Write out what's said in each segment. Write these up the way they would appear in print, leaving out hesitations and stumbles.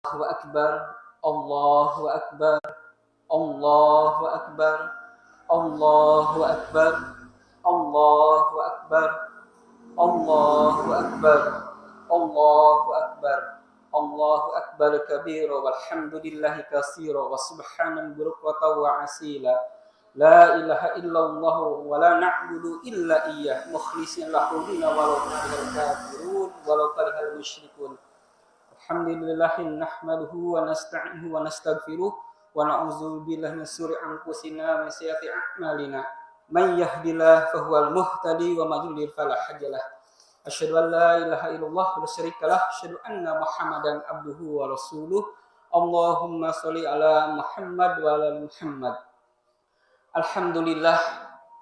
Allahu Akbar, Allahu Akbar, Allahu Akbar, Allahu Akbar, Allahu Akbar, Allahu Akbar, Allahu Akbar, Allahu Akbar kabira walhamdulillahi katsira wa subhanallahi bukratan wa asila. La ilaha illallah wa la na'budu illa iyyah mukhlishin lahu dina walau karihal kafirun walau karihal musyrikun. Alhamdulillahi nahmaduhu wa nasta'inuhu wa nastaghfiruh wa na'udzu billahi min syururi anfusina wa min sayyiati a'malina. Man yahdihillahu fahuwal muhtadi wa man yudlil fala hadiya lahu. Asyhadu an la ilaha illallah wa la syarika lahu, asyhadu anna Muhammadan abduhu wa rasuluh. Allahumma shalli ala Muhammad wa ala Muhammad. Alhamdulillah,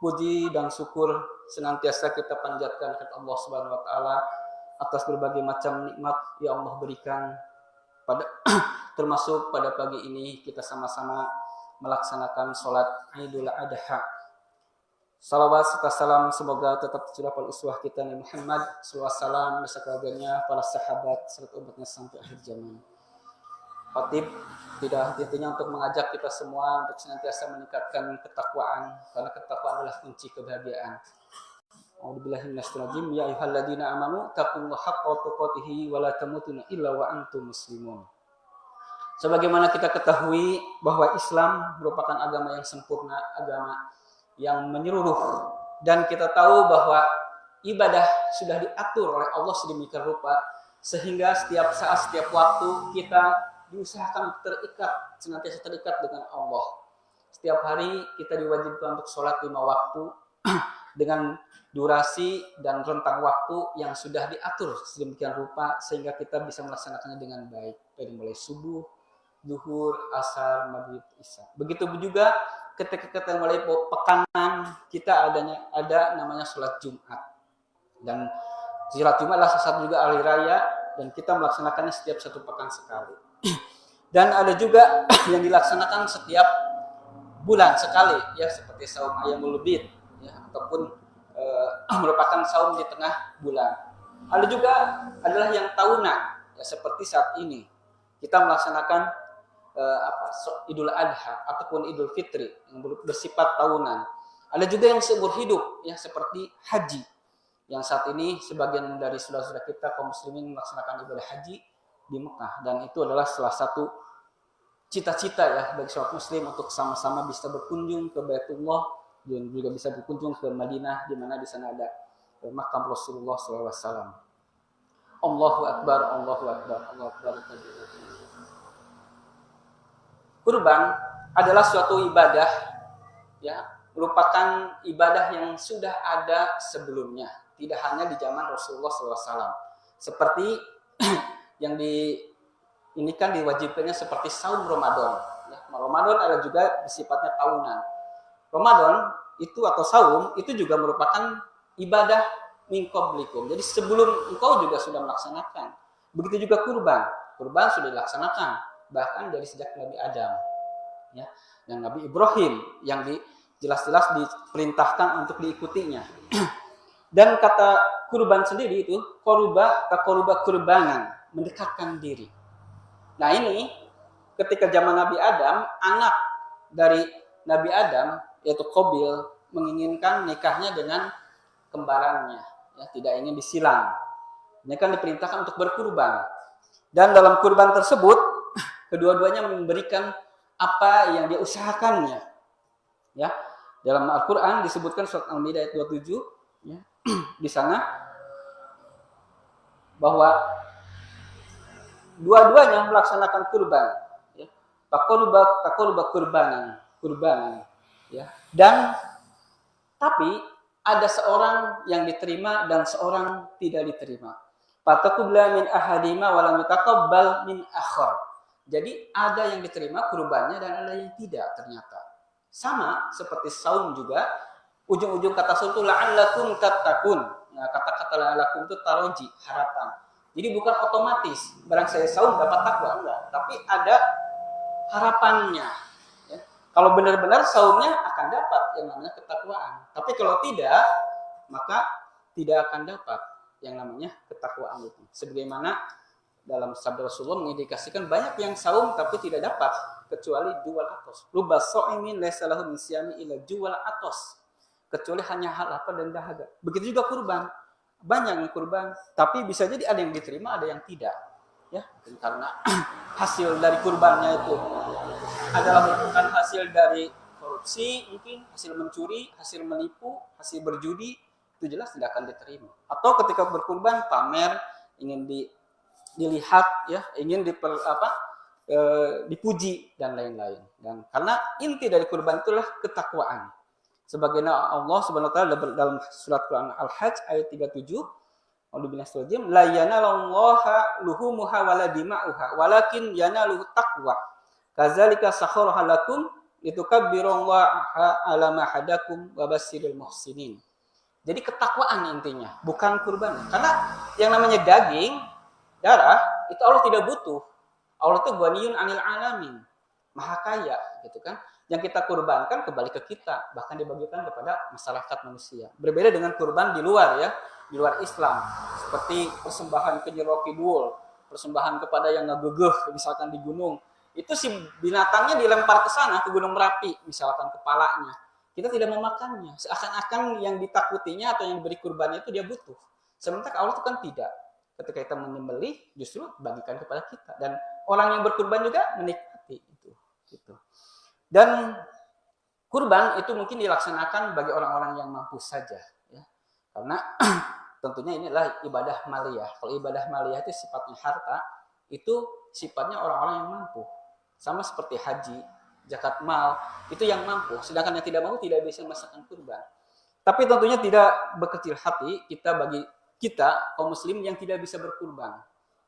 puji dan syukur senantiasa kita panjatkan kepada Allah Subhanahu wa taala atas berbagai macam nikmat yang Allah berikan pada termasuk pada pagi ini kita sama-sama melaksanakan salat Idul Adha. Salawat serta salam semoga tetap tercurah pada uswah kita Nabi Muhammad sallallahu alaihi wasallam beserta keluarganya, para sahabat serta umatnya sampai akhir zaman. Khatib tidak henti-hentinya untuk mengajak kita semua untuk senantiasa meningkatkan ketakwaan, karena ketakwaan adalah kunci kebahagiaan. A'udzubillahi minasyaitonir rajim. Ya ayyuhalladzina amanu taqullaha haqqa tuqatih wa la tamutunna illa wa antum muslimun. Sebagaimana kita ketahui bahwa Islam merupakan agama yang sempurna, agama yang menyeluruh, dan kita tahu bahwa ibadah sudah diatur oleh Allah sedemikian rupa sehingga setiap saat, setiap waktu kita diusahakan senantiasa terikat dengan Allah. Setiap hari kita diwajibkan untuk sholat 5 waktu dengan durasi dan rentang waktu yang sudah diatur sedemikian rupa sehingga kita bisa melaksanakannya dengan baik dari mulai subuh, zuhur, asar, maghrib, isya. Begitu juga ketika kita mulai pekanan kita ada namanya sholat Jumat, dan sholat Jumat adalah salah satu juga hari raya dan kita melaksanakannya setiap 1 pekan sekali. Dan ada juga yang dilaksanakan setiap bulan sekali, ya, seperti saum Ayyamul Bid, ya, ataupun merupakan saum di tengah bulan. Ada juga adalah yang tahunan, ya, seperti saat ini kita melaksanakan Idul Adha ataupun Idul Fitri yang bersifat tahunan. Ada juga yang seumur hidup, ya, seperti haji, yang saat ini sebagian dari saudara-saudara kita kaum muslimin melaksanakan ibadah haji di Mekah, dan itu adalah salah satu cita-cita, ya, bagi seorang muslim untuk sama-sama bisa berkunjung ke Baitullah dan juga bisa berkunjung ke Madinah, di mana di sana ada makam Rasulullah SAW. Allahu Akbar, Allahu Akbar, Allahu Akbar. Kurban adalah suatu ibadah, ya, merupakan ibadah yang sudah ada sebelumnya, tidak hanya di zaman Rasulullah SAW. Seperti yang ini kan diwajibkannya seperti saum Ramadan. Ya, Ramadan ada juga sifatnya tahunan. Ramadan itu atau saum itu juga merupakan ibadah min qablikum. Jadi sebelum engkau juga sudah melaksanakan. Begitu juga kurban. Kurban sudah dilaksanakan bahkan dari sejak Nabi Adam. Ya, dan Nabi Ibrahim yang jelas-jelas diperintahkan untuk diikutinya. Dan kata kurban sendiri itu koruba kurbanan, mendekatkan diri. Nah, ini ketika zaman Nabi Adam, anak dari Nabi Adam yaitu Qabil menginginkan nikahnya dengan kembarannya, ya, tidak ingin disilang. Ini kan diperintahkan untuk berkurban. Dan dalam kurban tersebut kedua-duanya memberikan apa yang dia usahakannya. Ya, dalam Al-Qur'an disebutkan surat Al-Maidah ayat 27, ya, di sana bahwa dua-duanya melaksanakan kurban, ya. Taqarruba kurbanan, ya. Dan tapi ada seorang yang diterima dan seorang tidak diterima. Fataqabbala min ahadima wa lam yutaqabbal min akhar. Jadi ada yang diterima kurbannya dan ada yang tidak ternyata. Sama seperti saum juga, ujung-ujung kata saum itu la'allakum tattaqun. Nah, kata-kata la'allakum itu taroji, harapan. Jadi bukan otomatis barang saya saum dapat takwa, enggak, tapi ada harapannya, ya. Kalau benar-benar saumnya akan dapat yang namanya ketakwaan. Tapi kalau tidak, maka tidak akan dapat yang namanya ketakwaan itu. Sebagaimana dalam sabda Rasulullah mengindikasikan banyak yang saum tapi tidak dapat kecuali jual atos. Rubba sha'imin laisa lahu min siyami illa jual atos. Kecuali hanya hal lapar dan dahaga. Begitu juga kurban. Banyak yang kurban, tapi bisa jadi ada yang diterima, ada yang tidak. Ya, karena hasil dari kurbannya itu adalah merupakan hasil dari korupsi, mungkin hasil mencuri, hasil menipu, hasil berjudi, itu jelas tidak akan diterima. Atau ketika berkurban pamer, ingin dilihat, ya, ingin dipuji dan lain-lain. Dan karena inti dari kurban itulah ketakwaan. Sebagaimana Allah Subhanahu wa taala dalam surat Quran Al-Hajj ayat 37, A'udzubillahi la yanalallaha luhumuha wala dima'uha walakin yanaluhu taqwa. Kadzalika sakhkharaha lakum litukabbirullaha ala ma hadakum wa basyiril muhsinin. Jadi ketakwaan intinya, bukan kurban. Karena yang namanya daging, darah, itu Allah tidak butuh. Allah itu ghaniyun 'anil 'alamin. Maha kaya, gitu kan. Yang kita kurbankan kembali ke kita, bahkan dibagikan kepada masyarakat manusia. Berbeda dengan kurban di luar, ya, di luar Islam, seperti persembahan ke Nyiro Kidul, persembahan kepada yang ngegegeh, misalkan di gunung. Itu si binatangnya dilempar ke sana, ke Gunung Merapi, misalkan kepalanya. Kita tidak memakannya, seakan-akan yang ditakutinya atau yang diberi kurbannya itu dia butuh. Sementara Allah itu kan tidak. Ketika kita menyembelih, justru bagikan kepada kita. Dan orang yang berkurban juga menikmati itu. Gitu. Dan kurban itu mungkin dilaksanakan bagi orang-orang yang mampu saja, ya. Karena tentunya ini adalah ibadah maliyah. Kalau ibadah maliyah itu sifatnya harta, itu sifatnya orang-orang yang mampu. Sama seperti haji, zakat mal, itu yang mampu. Sedangkan yang tidak mampu tidak bisa melaksanakan kurban. Tapi tentunya tidak berkecil hati kita bagi kita kaum muslim yang tidak bisa berkurban.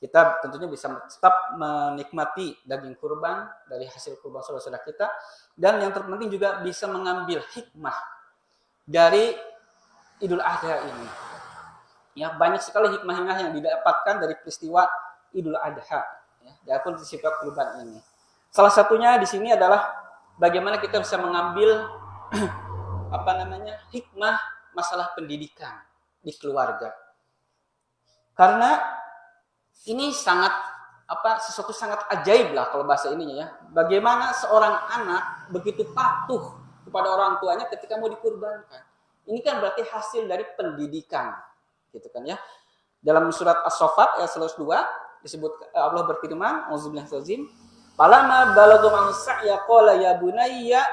Kita tentunya bisa tetap menikmati daging kurban dari hasil kurban saudara-saudara kita. Dan yang terpenting juga bisa mengambil hikmah dari Idul Adha ini. Ya, banyak sekali hikmah-hikmah yang didapatkan dari peristiwa Idul Adha. Ya, dari sifat kurban ini. Salah satunya di sini adalah bagaimana kita bisa mengambil hikmah masalah pendidikan di keluarga. Karena ini sesuatu sangat ajaib lah kalau bahasa ininya, ya. Bagaimana seorang anak begitu patuh kepada orang tuanya ketika mau dikurbankan. Ini kan berarti hasil dari pendidikan, gitu kan, ya. Dalam surat As-Saffat ayat 102 disebut Allah berfirman, auzubillahi "Falamma balagha ma'as-sa'ya qala ya bunayya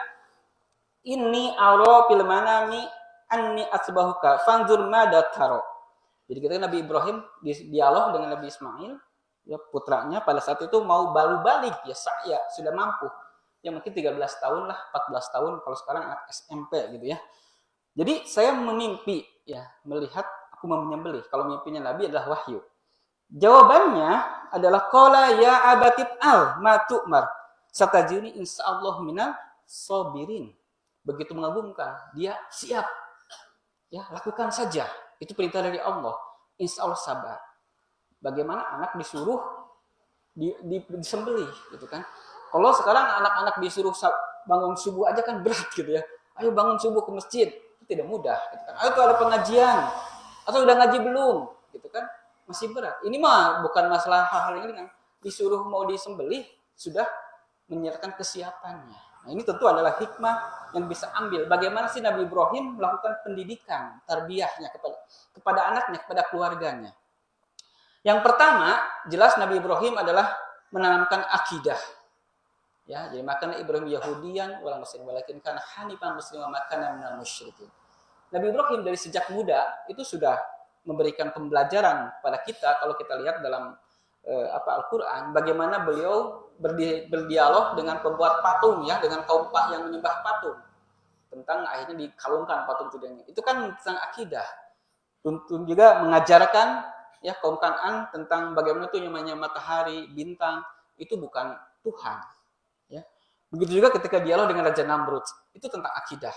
inni ara fil manami anni asbahuka fanzur madza tara." Jadi kita Nabi Ibrahim dialog dengan Nabi Ismail, ya, putranya pada saat itu baru balik, ya, saya sudah mampu. Ya mungkin 13 tahun lah, 14 tahun kalau sekarang anak SMP gitu, ya. Jadi saya memimpi, ya, melihat aku mau menyembelih. Kalau mimpinya Nabi adalah wahyu. Jawabannya adalah qala ya abatib al ma tu'mar satajuni insyaallah minal sabirin. Begitu mengagumkan, dia siap. Ya, lakukan saja. Itu perintah dari Allah. Insya Allah sabar. Bagaimana anak disuruh disembelih, gitu kan? Kalau sekarang anak-anak disuruh bangun subuh aja kan berat, gitu, ya. Ayo bangun subuh ke masjid, itu tidak mudah, gitu kan? Ayo tuh ada pengajian, atau udah ngaji belum, gitu kan? Masih berat. Ini mah bukan masalah hal-hal yang ringan. Disuruh mau disembelih sudah menyertakan kesiapannya. Nah, ini tentu adalah hikmah yang bisa ambil. Bagaimana sih Nabi Ibrahim melakukan pendidikan, tarbiyahnya kepada anaknya, kepada keluarganya. Yang pertama, jelas Nabi Ibrahim adalah menanamkan akidah. Ya, jadi makanya Ibrahim Yahudian wala muslim walakin kana hanifan musliman wa kana minal musyrikin. Nabi Ibrahim dari sejak muda itu sudah memberikan pembelajaran kepada kita kalau kita lihat dalam Al-Qur'an bagaimana beliau berdialog dengan pembuat patung, ya, dengan kaum yang menyembah patung. Tentang akhirnya dikalungkan patung itu. Itu kan tentang akidah. Untuk juga mengajarkan, ya, kaum Kan'an tentang bagaimana itu namanya matahari, bintang itu bukan Tuhan, ya. Begitu juga ketika dialog dengan Raja Namrud, itu tentang akidah.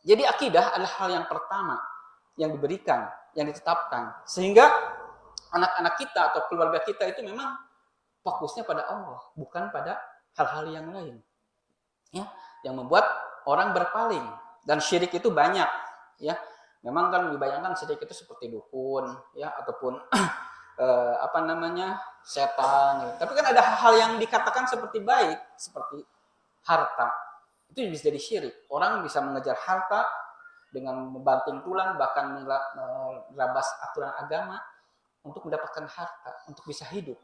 Jadi akidah adalah hal yang pertama yang diberikan, yang ditetapkan, sehingga anak-anak kita atau keluarga kita itu memang fokusnya pada Allah, bukan pada hal-hal yang lain, ya, yang membuat orang berpaling. Dan syirik itu banyak, ya. Memang kan dibayangkan syirik itu seperti dukun, ya, ataupun setan gitu. Tapi kan ada hal yang dikatakan seperti baik, seperti harta. Itu bisa jadi syirik. Orang bisa mengejar harta dengan membanting tulang, bahkan merabas aturan agama untuk mendapatkan harta, untuk bisa hidup.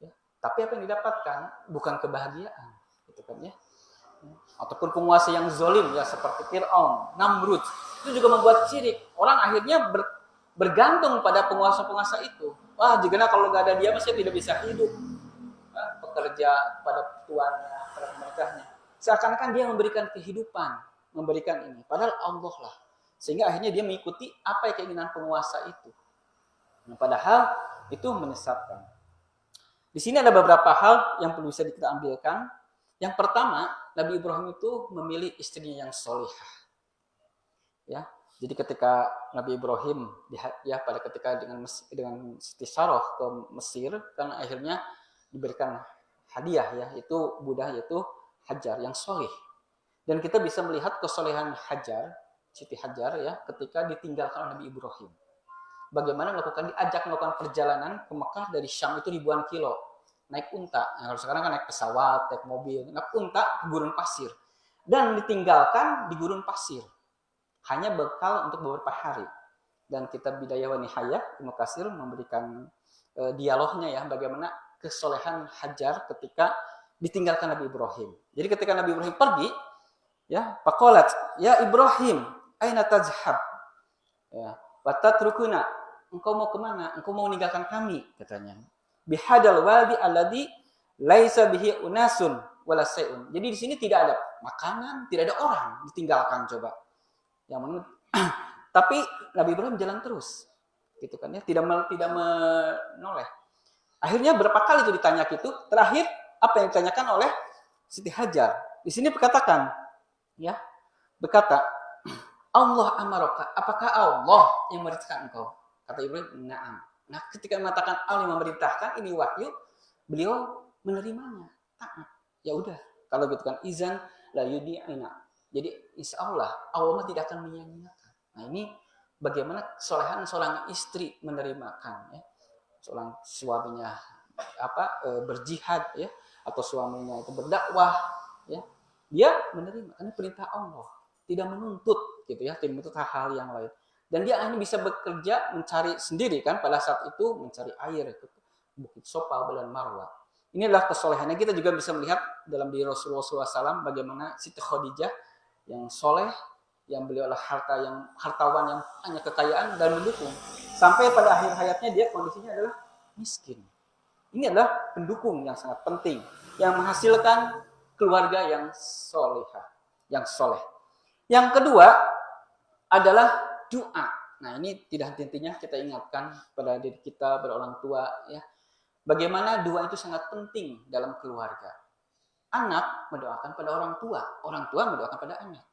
Ya. Tapi apa yang didapatkan bukan kebahagiaan, gitu kan ya. Ataupun penguasa yang zolim ya seperti Fir'aun, Namrud, itu juga membuat syirik. Orang akhirnya bergantung pada penguasa-penguasa itu. Wah, jika kalau nggak ada dia, masih tidak bisa hidup. Nah, bekerja pada tuannya, pada pemerintahnya. Seakan-akan dia memberikan kehidupan, memberikan ini. Padahal Allah lah. Sehingga akhirnya dia mengikuti apa yang keinginan penguasa itu. Nah, padahal itu menyesatkan. Di sini ada beberapa hal yang perlu bisa kita ambilkan. Yang pertama, Nabi Ibrahim itu memilih istrinya yang solihah. Ya, jadi ketika Nabi Ibrahim pada ketika dengan Siti Saroh ke Mesir, kan akhirnya diberikan hadiah ya, itu budak yaitu Hajar yang solih. Dan kita bisa melihat kesolehan Siti Hajar ya, ketika ditinggalkan oleh Nabi Ibrahim. Bagaimana diajak melakukan perjalanan ke Mekah dari Syam itu ribuan kilo, naik unta. Nah, kalau sekarang kan naik pesawat, naik mobil, naik unta ke gurun pasir. Dan ditinggalkan di gurun pasir. Hanya bekal untuk beberapa hari. Dan kitab Bidayah wa Nihayah Ibnu Katsir memberikan dialognya ya, bagaimana kesolehan Hajar ketika ditinggalkan Nabi Ibrahim. Jadi ketika Nabi Ibrahim pergi, ya, faqalat, ya Ibrahim, aina tazhab? Ya, wa tatrukuna, engkau mau kemana? Engkau mau meninggalkan kami, katanya. Bihadal wadi alladhi laisa bihi unasun wala sayun. Jadi di sini tidak ada makanan, tidak ada orang, ditinggalkan coba. Yang menurut tapi Nabi Ibrahim jalan terus. Gitu kan ya, tidak menoleh. Akhirnya berapa kali itu ditanya gitu, terakhir apa yang ditanyakan oleh Siti Hajar. Di sini berkatakan ya, berkata, Allah amaraka, apakah Allah yang memerintahkan engkau? Kata Ibrahim, na'am. Nah, ketika mengatakan Allah yang memerintahkan, ini wahyu, beliau menerimanya, taat. Ya udah, kalau gitu kan izan la yudi'ina. Jadi insya Allah tidak akan menyia-nyiakan. Nah, ini bagaimana kesolehan seorang istri menerimakan ya. Seorang suaminya berjihad ya, atau suaminya itu berdakwah ya. Dia menerima karena perintah Allah, tidak menuntut gitu ya, tidak menuntut hal-hal yang lain. Dan dia hanya bisa bekerja mencari sendiri kan pada saat itu, mencari air ke Bukit Sofa dan Marwah. Ini adalah kesolehannya. Kita juga bisa melihat dalam diri Rasulullah SAW bagaimana Siti Khadijah yang soleh, yang beliau adalah hartawan yang hanya kekayaan dan mendukung. Sampai pada akhir hayatnya dia kondisinya adalah miskin. Ini adalah pendukung yang sangat penting, yang menghasilkan keluarga yang solehah, yang soleh. Yang kedua adalah doa. Nah, ini tidak henti-hentinya kita ingatkan pada diri kita, pada orang tua ya. Bagaimana doa itu sangat penting dalam keluarga. Anak mendoakan pada orang tua mendoakan pada anak.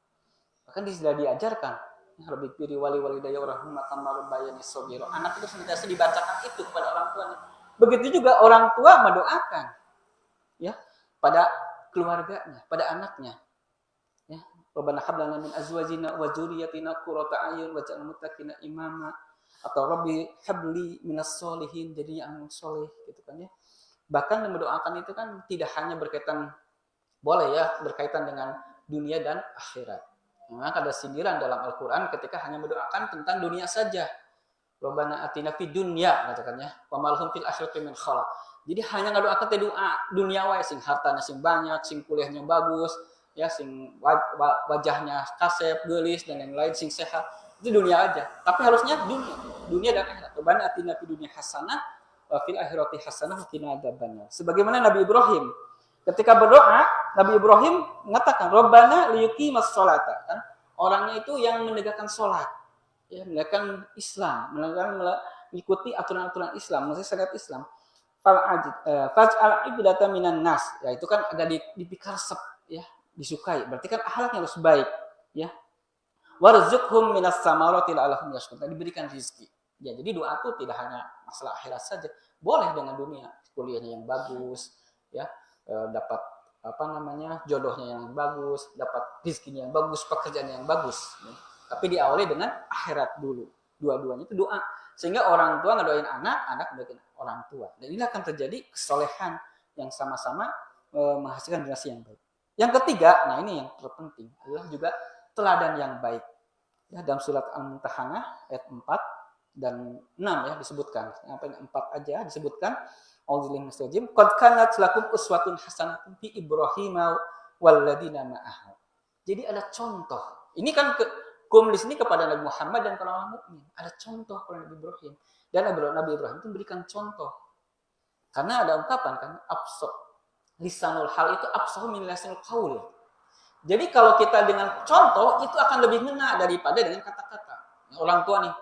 Bahkan sudah diajarkan, lebih piri wali daya rahmatan marbayani sogiro. Anak itu senantiasa dibacakan itu kepada orang tuanya. Begitu juga orang tua mendoakan ya pada keluarganya, pada anaknya. Ya, Rabbana hab lana min azwajina wa dzurriyyatina qurrata a'yun waj'alna muttaqina imama. Atau Rabbi habli minas solihin, jadi yang soleh gitu kan ya. Bahkan mendoakan itu kan tidak hanya berkaitan, boleh ya berkaitan dengan dunia dan akhirat. Memang ada sindiran dalam Al-Quran ketika hanya mendoakan tentang dunia saja. Rabbana atina fid dunya katakannya, wa ma lahum fil akhirati min khalaq. Jadi hanya ngadoakan teh doa dunia wae, sing hartanya sing banyak, sing kuliahnya bagus, ya sing wajahnya kasep, geulis dan yang lain sing sehat. Itu dunia aja. Tapi harusnya dunia dan akhirat. Rabbana atina fid dunya hasanah wa fil akhirati hasanah wa qina adzabannar. Sebagaimana Nabi Ibrahim ketika berdoa, Nabi Ibrahim mengatakan Rabbana liyuqimas sholata, kan? Orangnya itu yang menegakkan sholat, ya, menegakkan Islam, mengikuti aturan-aturan Islam, maksudnya syariat Islam. Faj'al ibadata minan nas, ya itu kan agak dipikarsep, ya, disukai. Berarti kan akhlaknya harus baik, ya. Warzuqhum minas samarati la'allahum yashkurun. Diberikan rezeki. Ya, jadi doa itu tidak hanya masalah akhirat saja, boleh dengan dunia, kuliahnya yang bagus, ya, dapat jodohnya yang bagus, dapat rezekinya yang bagus, pekerjaan yang bagus. Ya. Tapi diawali dengan akhirat dulu. Dua-duanya itu doa. Sehingga orang tua ngedoain anak, anak ngedoain orang tua. Dan ini akan terjadi kesolehan yang sama-sama menghasilkan generasi yang baik. Yang ketiga, nah ini yang terpenting adalah juga teladan yang baik. Ya, dalam surat Al-Mumtahanah ayat 4 dan 6 ya disebutkan. Yang 4 aja disebutkan. Auzubillahi minasyaitonir rajim. Qad kanat lakum uswatun hasanatun fi Ibrahim walladzina ma'ahu. Jadi ada contoh. Ini kan kum di sini kepada Nabi Muhammad dan para orang mukmin. Ada contoh kepada Nabi Ibrahim. Dan Nabi Ibrahim itu memberikan contoh. Karena ada ungkapan kan, lisanul hal itu absahu min lisanul qaul. Jadi kalau kita dengan contoh itu akan lebih ngena daripada dengan kata-kata. Orang tua nih,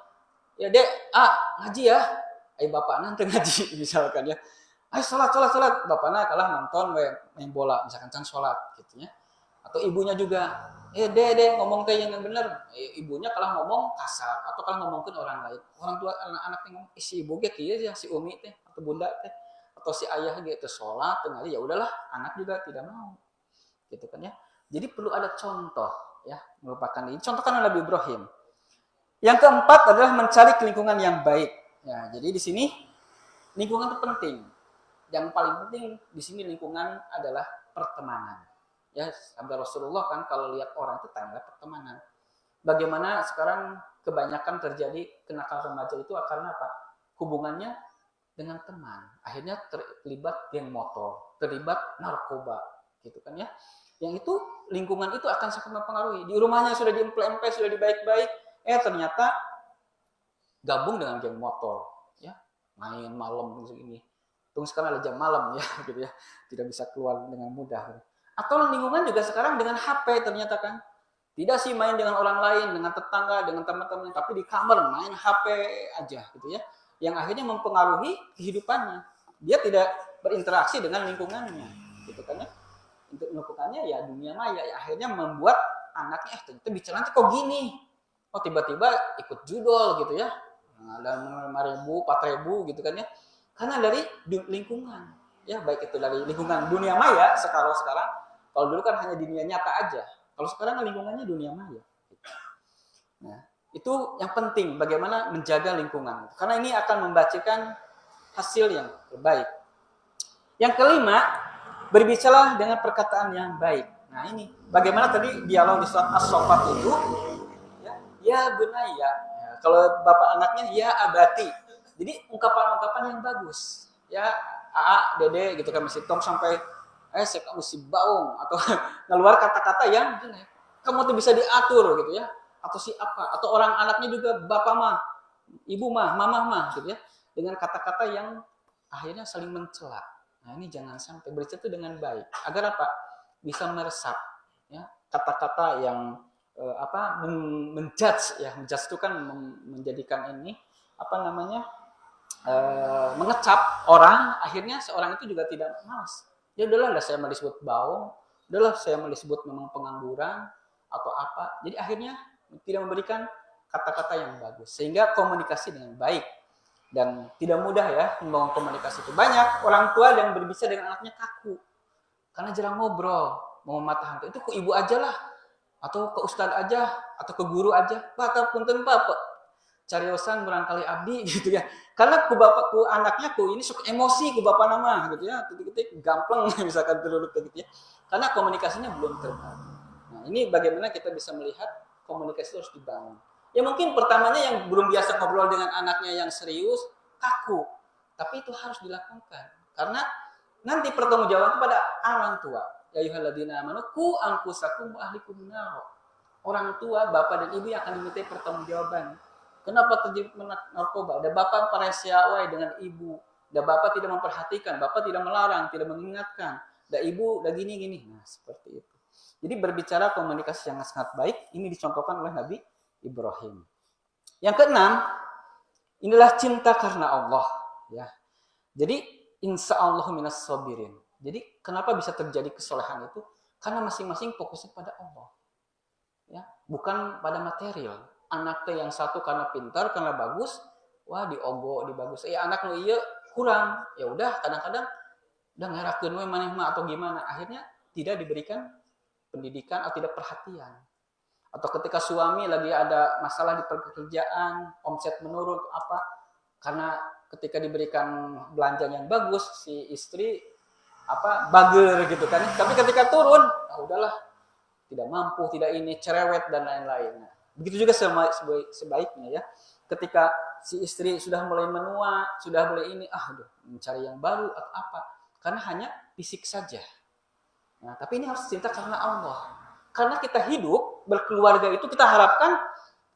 ya dek, ngaji ya. Ayo bapak nanti ngaji misalkan ya. Ayo sholat. Bapaknya kalah nonton main bola, misalkan can sholat gitu ya. Atau ibunya juga, dek ngomong teh yang benar. Ibunya kalah ngomong kasar atau kalah ngomongin orang lain. Orang tua anak-anak yang ngomong, si ibu gitu ya, si umi teh atau bunda teh atau si ayah gitu sholat tengah ya udahlah, anak juga tidak mau. Gitu kan ya. Jadi perlu ada contoh ya, merupakan ini contoh kan Nabi Ibrahim. Yang keempat adalah mencari lingkungan yang baik. Ya, jadi di sini lingkungan itu penting. Yang paling penting di sini lingkungan adalah pertemanan. Ya, sabda Rasulullah kan kalau lihat orang itu tanda pertemanan. Bagaimana sekarang kebanyakan terjadi kenakalan remaja itu karena apa? Hubungannya dengan teman. Akhirnya terlibat geng motor, terlibat narkoba, gitu kan ya. Yang itu lingkungan itu akan sangat mempengaruhi. Di rumahnya sudah diemple-emple, sudah dibaik-baik, ternyata gabung dengan geng motor, ya, main malam begini. Tunggu sekarang ada jam malam ya, gitu ya, tidak bisa keluar dengan mudah. Atau lingkungan juga sekarang dengan HP ternyata kan, tidak sih main dengan orang lain, dengan tetangga, dengan teman-teman, tapi di kamar main HP aja, gitu ya, yang akhirnya mempengaruhi kehidupannya. Dia tidak berinteraksi dengan lingkungannya, gitu kan ya. Untuk melakukannya ya dunia maya ya, akhirnya membuat anaknya ternyata bicara nanti kok gini, tiba-tiba ikut judol gitu ya, ada 5.000, 4.000 gitu kan ya, karena dari lingkungan ya, baik itu dari lingkungan dunia maya sekarang. Kalau dulu kan hanya dunia nyata aja, kalau sekarang lingkungannya dunia maya. Nah itu yang penting, bagaimana menjaga lingkungan, karena ini akan membacakan hasil yang terbaik. Yang kelima, berbicara dengan perkataan yang baik. Nah ini, bagaimana tadi dialog di surat As-Saffat itu, ya bunaya, ya, kalau bapak anaknya ya abati. Jadi ungkapan-ungkapan yang bagus. Ya, dede gitu kan, masih tong sampai saya kamu si baung atau ngeluar kata-kata yang kamu tuh bisa diatur gitu ya. Atau si apa, atau orang anaknya juga bapak mah, ibu mah, mama mah gitu ya. Dengan kata-kata yang akhirnya saling mencela. Nah ini jangan sampai, bercerita dengan baik agar apa? Bisa meresap ya, kata-kata yang menjudge ya, menjudge itu kan menjadikan ini mengecap orang, akhirnya seorang itu juga tidak malas. Ya udahlah saya mau disebut baung, udahlah saya mau disebut memang pengangguran atau apa. Jadi akhirnya tidak memberikan kata-kata yang bagus, sehingga komunikasi dengan baik. Dan tidak mudah ya membangun komunikasi itu. Banyak orang tua yang berbicara dengan anaknya kaku karena jarang ngobrol, mau mata hantu. Itu ke ibu aja lah, atau ke ustad aja, atau ke guru aja. Pak punten bapak cariosan barangkali abdi gitu ya. Karena ku bapak ku anaknya ku ini suka emosi ku bapak nama gitu ya. Titik-titik gampang misalkan terlalu gitu ya. Karena komunikasinya belum terbangun. Nah ini bagaimana kita bisa melihat komunikasi harus dibangun. Ya mungkin pertamanya yang belum biasa ngobrol dengan anaknya yang serius, kaku. Tapi itu harus dilakukan. Karena nanti pertanggungjawaban pada orang tua. Ya ayyuhalladzina amanu qu anfusakum wa ahlikum nar. Orang tua, bapak dan ibu yang akan dimintai pertanggungjawaban. Kenapa terjadi narkoba? Ada bapak parasiawai dengan ibu. Ada bapak tidak memperhatikan, bapak tidak melarang, tidak mengingatkan. Ada ibu, ada gini-gini. Nah, seperti itu. Jadi berbicara komunikasi yang sangat baik, ini dicontohkan oleh Nabi Ibrahim. Yang keenam, inilah cinta karena Allah. Ya. Jadi insya Allah minas sabirin. Jadi kenapa bisa terjadi kesolehan itu? Karena masing-masing fokusnya pada Allah. Ya, bukan pada material. Anaknya yang satu karena pintar, karena bagus, wah diogo, dibagus. Anak lu iya kurang. Ya udah, kadang-kadang udah ngerakeun we maneh mah atau gimana. Akhirnya tidak diberikan pendidikan atau tidak perhatian. Atau ketika suami lagi ada masalah di pekerjaan, omset menurun apa, Karena ketika diberikan belanja yang bagus, si istri bager gitu kan. Tapi ketika turun, udahlah, tidak mampu, tidak ini, cerewet dan lain-lain. Nah, begitu juga sebaiknya ya. Ketika si istri sudah mulai menua, sudah mulai ini, mencari yang baru atau apa. Karena hanya fisik saja. Nah, tapi ini harus cinta karena Allah. Karena kita hidup, berkeluarga itu kita harapkan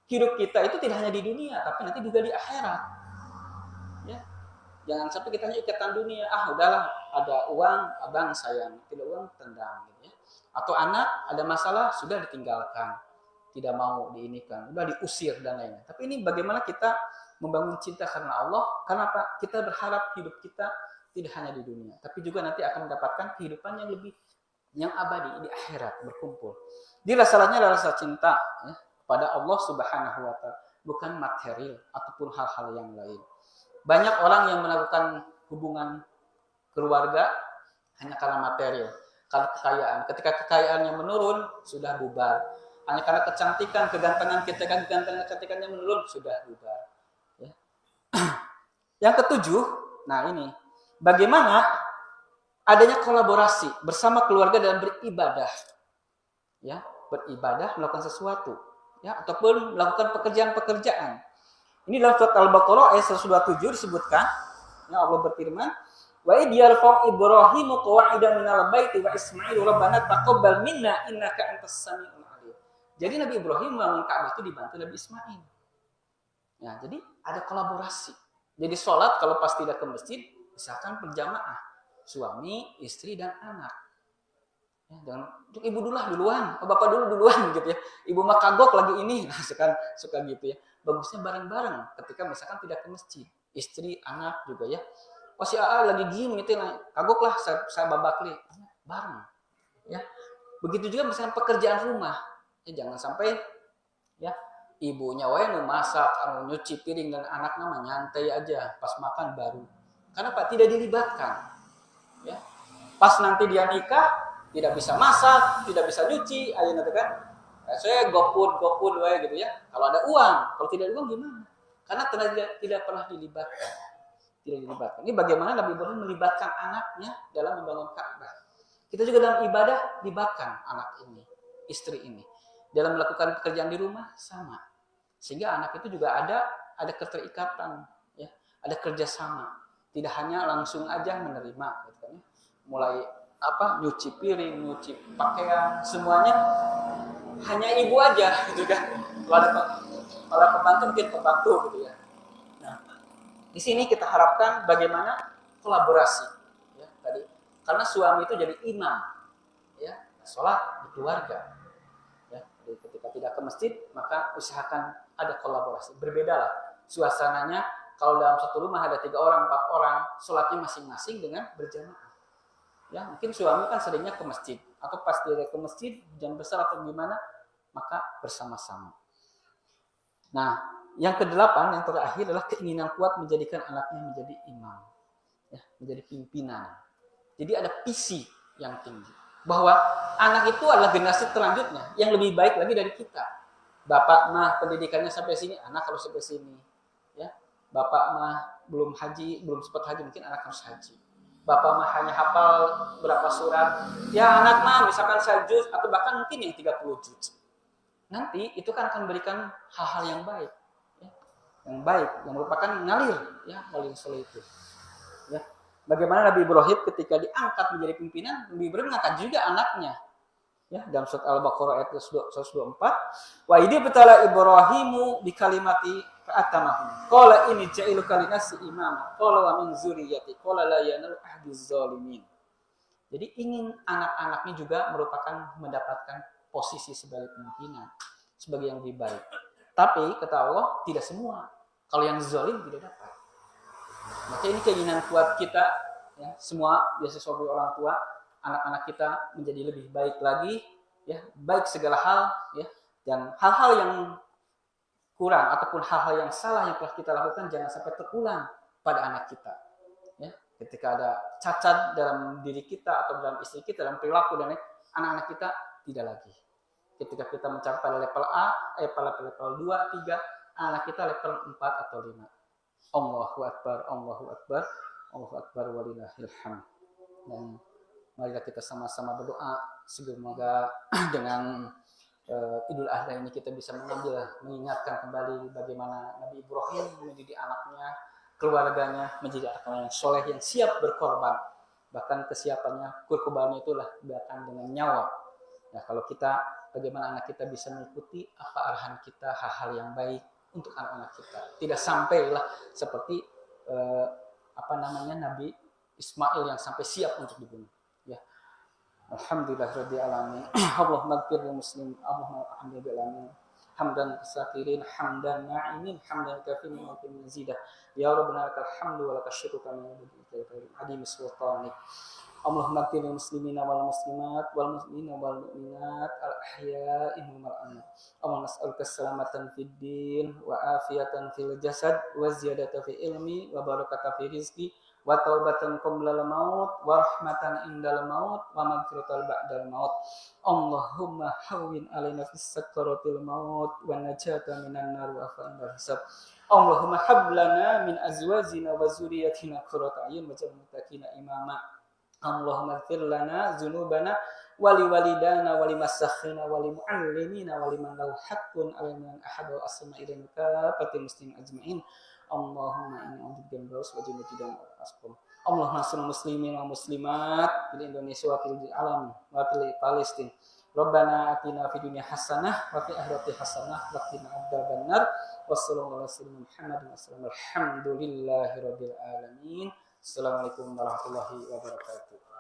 hidup kita itu tidak hanya di dunia, tapi nanti juga di akhirat. Ya. Jangan sampai kita hanya ikatan dunia, udahlah, ada uang, abang sayang, tidak uang tendang gitu ya. Atau anak ada masalah sudah ditinggalkan, tidak mau diinikan, sudah diusir dan lainnya. Tapi ini bagaimana kita membangun cinta karena Allah? Karena apa? Kita berharap hidup kita tidak hanya di dunia, tapi juga nanti akan mendapatkan kehidupan yang abadi di akhirat, berkumpul. Jadi rasanya adalah rasa cinta ya, kepada Allah Subhanahu wa Ta'ala, bukan material ataupun hal-hal yang lain. Banyak orang yang melakukan hubungan keluarga hanya karena material, karena kekayaan. Ketika kekayaannya menurun, sudah bubar. Hanya karena kecantikan, kegantengan kecantikannya menurun, sudah bubar. Ya. Yang ketujuh, nah ini, bagaimana adanya kolaborasi bersama keluarga dalam beribadah. Ya, beribadah, melakukan sesuatu, ya, ataupun melakukan pekerjaan-pekerjaan. Ini dalam surat Al-Baqarah ayat 127 disebutkan, ya, Allah berfirman, wa idh yarfa'u Ibrahimu qawa'ida minal baiti wa Ismailu rabbana taqabbal minna innaka antas samiul alim. Jadi Nabi Ibrahim membangun Ka'bah itu dibantu Nabi Ismail. Ya, jadi ada kolaborasi. Jadi sholat kalau pas tidak ke masjid, misalkan berjamaah, suami, istri dan anak. Ya, jangan untuk ibu duluan, bapak duluan gitu ya. Ibu mah kagok lagi ini, nah, suka gitu ya. Bagusnya bareng-bareng ketika misalkan tidak ke masjid, istri, anak juga ya. Si AA lagi gini gitu, kagok lah saya babakli bareng. Ya, begitu juga misalkan pekerjaan rumah, ya jangan sampai ya ibunya wae nu masak, nyuci piring dan anak nama nyantai aja pas makan baru. Karena Pak tidak dilibatkan. Ya. Pas nanti dia nikah tidak bisa masak, tidak bisa nyuci, ayo nanti kan. Saya gopud wae gitu ya. Kalau ada uang, kalau tidak ada uang gimana? Karena tidak pernah dilibatkan. Tidak dilibatkan. Ini bagaimana Nabi Ibrahim melibatkan anaknya dalam membangun Ka'bah. Kita juga dalam ibadah libatkan anak ini, istri ini. Dalam melakukan pekerjaan di rumah sama. Sehingga anak itu juga ada keterikatan, ya, ada kerjasama. Tidak hanya langsung aja menerima, gitu kan, ya. Mulai nyuci piring, nyuci pakaian, semuanya hanya ibu aja, gitu kan. Kalau pembantu mungkin pembantu, gitu ya. Nah, di sini kita harapkan bagaimana kolaborasi, ya, tadi. Karena suami itu jadi imam, ya, sholat di keluarga. Ya, jadi ketika tidak ke masjid, maka usahakan ada kolaborasi. Berbeda lah suasananya kalau dalam satu rumah ada 3 orang, 4 orang, sholatnya masing-masing dengan berjamaah. Ya, mungkin suami kan seringnya ke masjid, atau pas dia ke masjid, jam besar atau gimana, maka bersama-sama. Nah, yang ke-8, yang terakhir adalah keinginan kuat menjadikan anaknya menjadi imam, ya, menjadi pimpinan. Jadi ada visi yang tinggi, bahwa anak itu adalah generasi selanjutnya yang lebih baik lagi dari kita. Bapak mah pendidikannya sampai sini, anak harus sampai sini. Ya, bapak mah belum sempat haji, mungkin anak harus haji. Bapak mah hanya hafal berapa surat, ya anak mah misalkan 1 juz atau bahkan mungkin yang 30 juz. Nanti itu kan akan memberikan hal-hal yang baik, ya, yang baik, yang merupakan ngalir soleh itu. Ya, bagaimana Nabi Ibrahim ketika diangkat menjadi pimpinan, Nabi Ibrahim mengangkat juga anaknya. Ya, dalam surat Al-Baqarah ayat 124, wa idh betala Ibrahimu bi kalimati fa'atamahum. Qala inni ja'iluka linasi imama. Qala wa min zurriyyati. Qala la yanalu ahdiz zalimin. Jadi ingin anak-anaknya juga merupakan mendapatkan posisi sebagai pimpinan, sebagai yang lebih baik. Tapi kata Allah tidak semua. Kalau yang zalim tidak dapat. Maka ini keinginan kuat kita, ya, semua biasa sebagai orang tua, anak-anak kita menjadi lebih baik lagi, ya, baik segala hal, ya, dan hal-hal yang kurang ataupun hal-hal yang salah yang telah kita lakukan jangan sampai terulang pada anak kita. Ya, ketika ada cacat dalam diri kita atau dalam istri kita, dalam perilaku dan anak-anak kita tidak lagi. Ketika kita mencapai level A, level 2, 3, anak kita level 4 atau 5. Allahu Akbar, Allahu Akbar, Allahu Akbar walillahil hamd. Dan marilah kita sama-sama berdoa semoga dengan Idul Adha ini kita bisa mengingatkan kembali bagaimana Nabi Ibrahim mendidik anaknya, keluarganya menjadi anak yang soleh yang siap berkorban. Bahkan kesiapannya kurbannya itulah datang dengan nyawa. Nah, kalau kita bagaimana anak kita bisa mengikuti apa arahan kita, hal-hal yang baik untuk anak-anak kita. Tidak sampailah seperti Nabi Ismail yang sampai siap untuk dibunuh. Ya. Alhamdulillahirabbil alamin. Allahumma ighfir lil muslimin, Allahumma alhamdulillah alamin. Hamdan katsiran, hamdan na'imin, hamdan katsiran wa mazidah. Ya rabbana lakal hamdu wa lakal syukru kama yanbaghi adim sultanik. Allahumma ighfir lil muslimina wal muslimat wal mu'minina wal mu'minat al ahya'i minhum wal amwat. Allahumma nas'aluka salamatan fid din wa afiyatan fil jasad wa ziyadatan fil ilmi wa barakatan fil rizqi wa taubatan qabla al maut wa rahmatan indal maut wa maghfiratan ba'dal maut. Allahumma hawwin alaina fis sakaratil maut wa najata minan nar wa afa'il hisab. Allahumma hab lana min azwajina wa zurriyyatina qurrata a'yun waj'alna muttaqina imama. Allahumma ighfir lana dzunubana wa liwalidana wa limasakhina wa limuallimina wa liman lahu haqqun 'alaina ahadu asma ilaika fatil muslimin ajma'in. Allahumma inni a'udzubika min al-khubuthi wal khaba'ith wa asqam. Allahumma salli muslimin wa muslimat di Indonesia wa fil alam wa fil Palestin. Rabbana atina fid dunya hasanah wa fil akhirati hasanah wa qina adzabannar. Wassallallahu alaihi Muhammadin wasallam. Alhamdulillahirabbil alamin. Assalamualaikum warahmatullahi wabarakatuh.